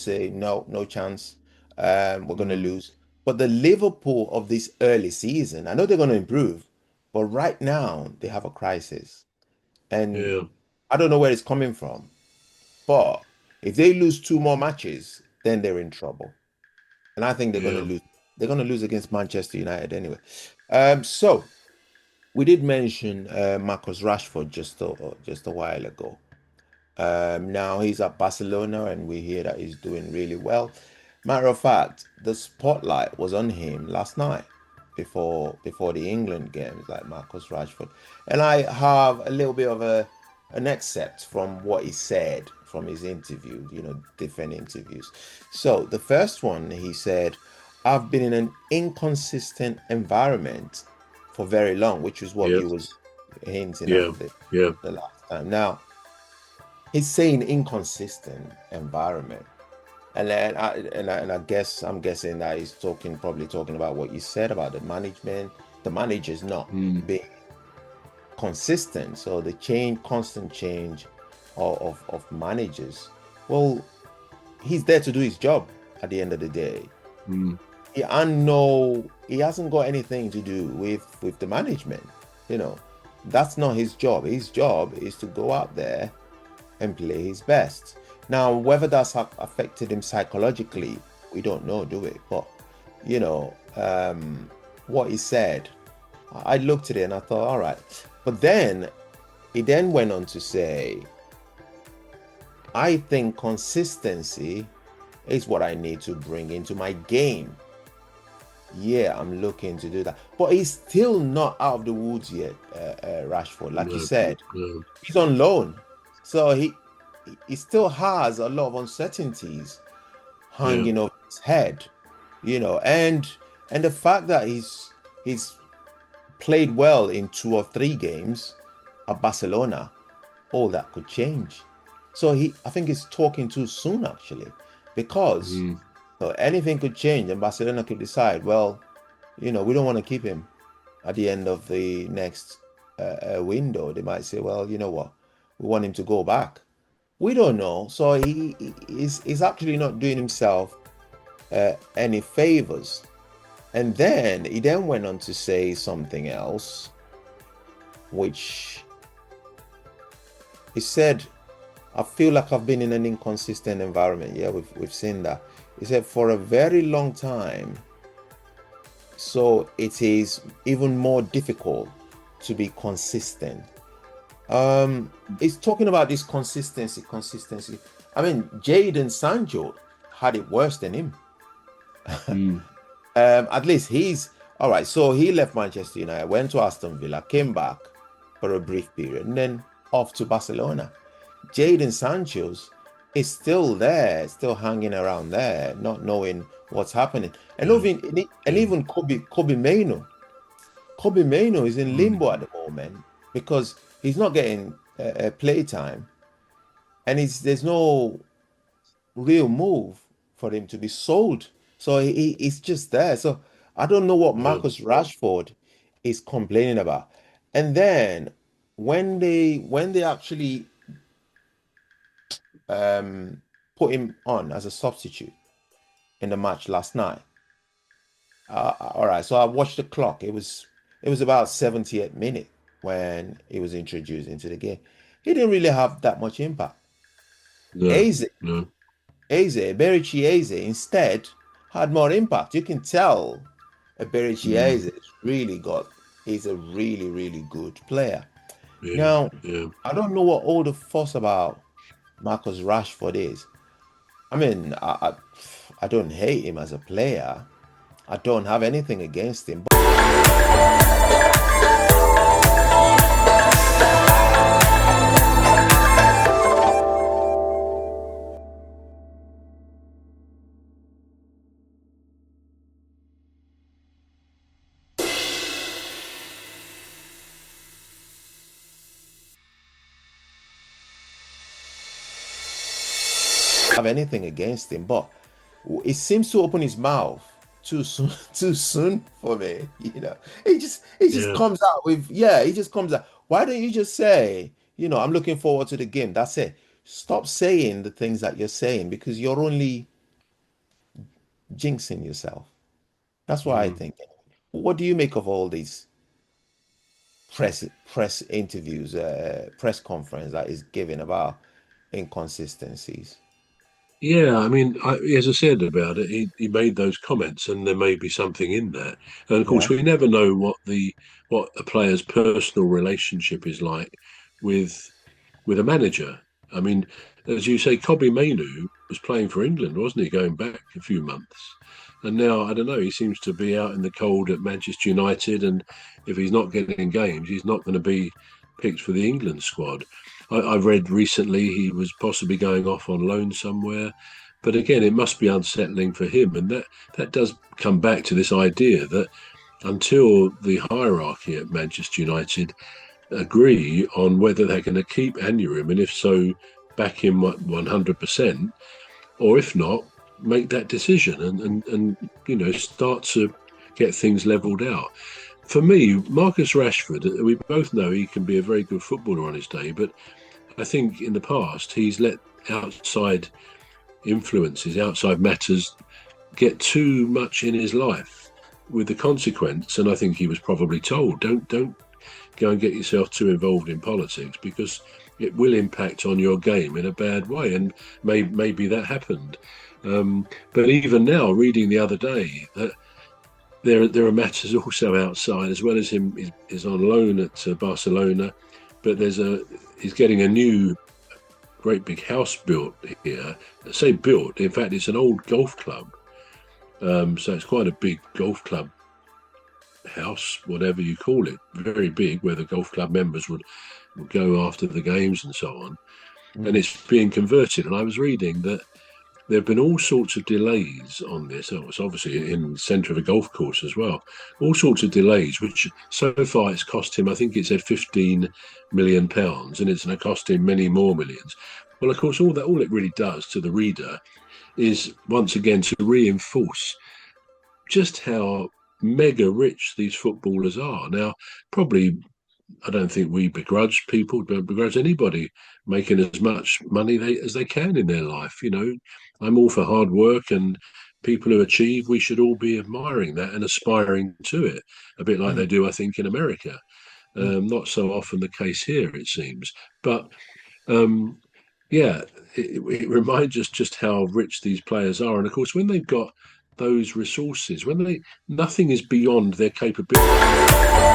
say, no, no chance. We're going to lose. But the Liverpool of this early season, I know they're going to improve, but right now they have a crisis. And Yeah. I don't know where it's coming from. But if they lose two more matches, then they're in trouble. And I think they're going to Yeah. lose. They're going to lose against Manchester United anyway. So we did mention Marcus Rashford just a while ago. Now he's at Barcelona, and we hear that he's doing really well. Matter of fact, the spotlight was on him last night before the England games, like Marcus Rashford. And I have a little bit of an excerpt from what he said from his interview, different interviews. So the first one, he said, "I've been in an inconsistent environment for very long," which is what Yeah. you was hinting at Yeah. Yeah. the last time. Now he's saying inconsistent environment. And I guess I'm guessing that he's probably talking about what you said about the management, the managers not Mm. being consistent. So the constant change of managers. Well, he's there to do his job at the end of the day. Mm. He hasn't got anything to do with the management. You know, that's not his job. His job is to go out there and play his best. Now, whether that's affected him psychologically, we don't know, do we? But you know, what he said, I looked at it and I thought, all right. But then he then went on to say, "I think consistency is what I need to bring into my game. Yeah, I'm looking to do that." But he's still not out of the woods yet, Rashford. Like you No. said, No. he's on loan, so he still has a lot of uncertainties Yeah. hanging over his head, and the fact that he's played well in two or three games at Barcelona, all that could change. So I think he's talking too soon actually, because Mm. anything could change and Barcelona could decide, well, we don't want to keep him at the end of the next window. They might say, well, you know what, we want him to go back. We don't know. So he's actually not doing himself any favors. And then he then went on to say something else, which he said, "I feel like I've been in an inconsistent environment." Yeah, we've seen that. He said, "For a very long time, so it is even more difficult to be consistent." He's talking about this consistency. I mean, Jadon Sancho had it worse than him. Mm. At least he's all right. So he left Manchester United, went to Aston Villa, came back for a brief period, and then off to Barcelona. Jadon Sancho's is still there, still hanging around there, not knowing what's happening. And Yeah. even and Yeah. even Kobbie Mainoo. Kobbie Mainoo is in Mm. limbo at the moment because he's not getting play time, and there's no real move for him to be sold. So he's just there. So I don't know what Yeah. Marcus Rashford is complaining about. And then when they actually um, put him on as a substitute in the match last night, all right. So I watched the clock. It was about 78th minute when he was introduced into the game. He didn't really have that much impact. No. Eze No. Berichi Eze instead had more impact. You can tell Berichi Mm. Eze he's a really, really good player. Yeah. Now, Yeah. I don't know what all the fuss about Marcus Rashford is. I mean, I don't hate him as a player. I don't have anything against him. But I have anything against him. But it seems to open his mouth too soon, too soon for me. He just Yeah. comes out with, yeah, he just comes out. Why don't you just say, I'm looking forward to the game? That's it. Stop saying the things that you're saying because you're only jinxing yourself. That's what I think. What do you make of all these press interviews, press conference that is given about inconsistencies? Yeah, I mean, as I said about it, he made those comments, and there may be something in that. And of course, Yeah, we never know what a player's personal relationship is like with with a manager. I mean, as you say, Kobbie Mainoo was playing for England, wasn't he, going back a few months? And now, I don't know, he seems to be out in the cold at Manchester United. And if he's not getting games, he's not going to be picked for the England squad. I've read recently he was possibly going off on loan somewhere. But again, it must be unsettling for him. And that does come back to this idea that until the hierarchy at Manchester United agree on whether they're going to keep Amorim, and if so, back him 100%, or if not, make that decision and start to get things levelled out. For me, Marcus Rashford, we both know he can be a very good footballer on his day, but I think in the past he's let outside influences, outside matters, get too much in his life, with the consequence. And I think he was probably told, don't go and get yourself too involved in politics, because it will impact on your game in a bad way. And maybe that happened. But even now, reading the other day that there are matters also outside, as well as him is on loan at Barcelona, but he's getting a new great big house built here. I say built, in fact, it's an old golf club. So it's quite a big golf club house, whatever you call it, very big, where the golf club members would go after the games and so on. And it's being converted. And I was reading that there have been all sorts of delays on this. Oh, it's obviously in the centre of a golf course as well. All sorts of delays, which so far it's cost him, I think it said £15 million, and it's going to cost him many more millions. Well, of course, all it really does to the reader is once again to reinforce just how mega rich these footballers are. Now, probably I don't think we begrudge people, don't begrudge anybody making as much money as they can in their life. I'm all for hard work, and people who achieve, we should all be admiring that and aspiring to it, a bit like they do, I think, in America. Not so often the case here, it seems. But yeah, it reminds us just how rich these players are. And of course, when they've got those resources, nothing is beyond their capability.